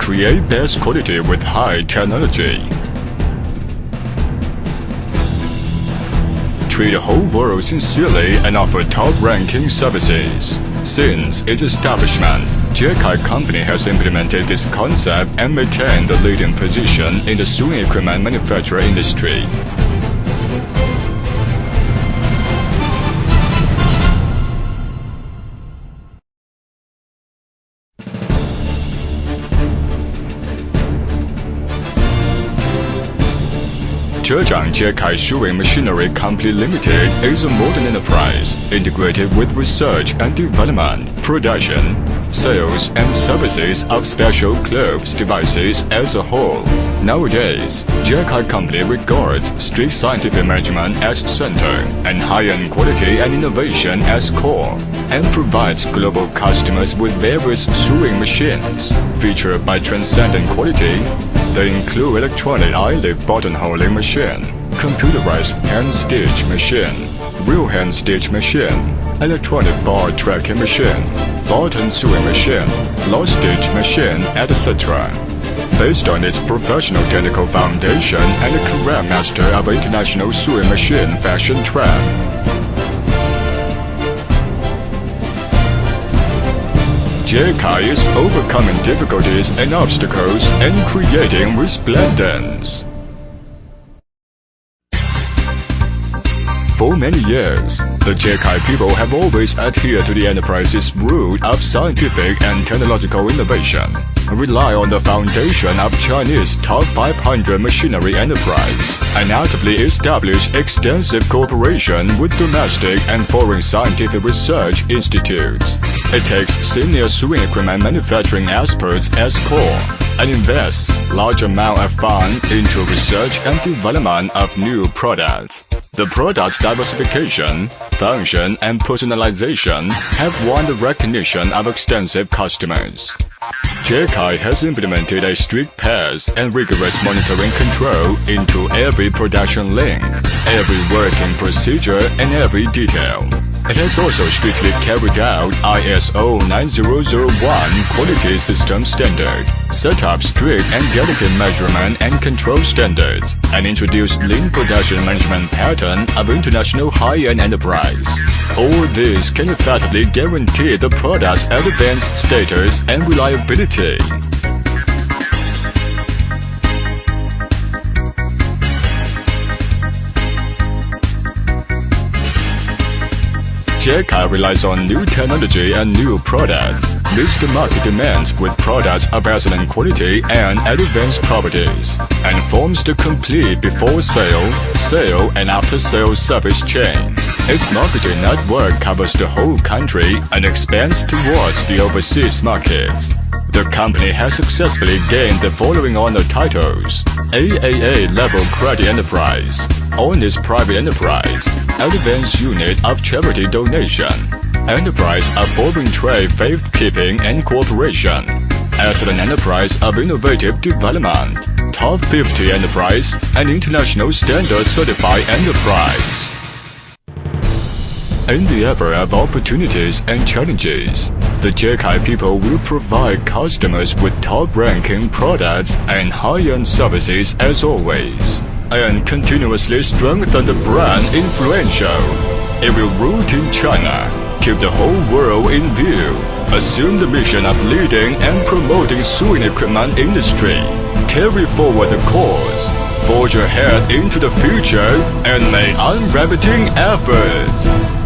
create best quality with high technology. Treat the whole world sincerely and offer top-ranking services. Since its establishment, Jiang company has implemented this concept and maintained the leading position in the sewing equipment manufacturing industry. Jiang Sewing Machinery Company Limited is a modern enterprise integrated with research and development, production, sales, and services of special clothes devices as a whole. Nowadays, Jiang Company regards strict scientific management as center and high-end quality and innovation as core, and provides global customers with various sewing machines featured by transcendent quality. They include electronic eyelid buttonholing machine, computerized hand-stitch machine, real hand-stitch machine, electronic bar tracking machine, button sewing machine, lost stitch machine, etc. Based on its professional technical foundation and a career master of international sewing machine fashion trend, Jiang is overcoming difficulties and obstacles and creating resplendence. For many years, the Jiang people have always adhered to the enterprise's rule of scientific and technological innovation, rely on the foundation of Chinese top 500 machinery enterprise, and actively establish extensive cooperation with domestic and foreign scientific research institutes. It takes senior sewing equipment manufacturing experts as core and invests large amount of funds into research and development of new products. The product's diversification, function, and personalization have won the recognition of extensive customers. Jiang has implemented a strict path and rigorous monitoring control into every production link, every working procedure, and every detail. It has also strictly carried out ISO 9001 quality system standard, set up strict and delicate measurement and control standards, and introduced lean production management pattern of international high-end enterprise. All this can effectively guarantee the product's advanced status and reliability. Jiang relies on new technology and new products, meets the market demands with products of excellent quality and advanced properties, and forms the complete before-sale, sale, and after-sale service chain. Its marketing network covers the whole country and expands towards the overseas markets. The company has successfully gained the following honor titles: AAA Level Credit Enterprise, Honest Private Enterprise, Advanced Unit of Charity Donation, Enterprise of Foreign Trade Faith-Keeping and Cooperation, Excellent Enterprise of Innovative Development, Top 50 Enterprise, and International Standard Certified Enterprise. In the era of opportunities and challenges, the Jiang people will provide customers with top-ranking products and high-end services as always, and continuously strengthen the brand influential. It will root in China, keep the whole world in view, assume the mission of leading and promoting sewing equipment industry, carry forward the cause, forge ahead into the future, and make unremitting efforts.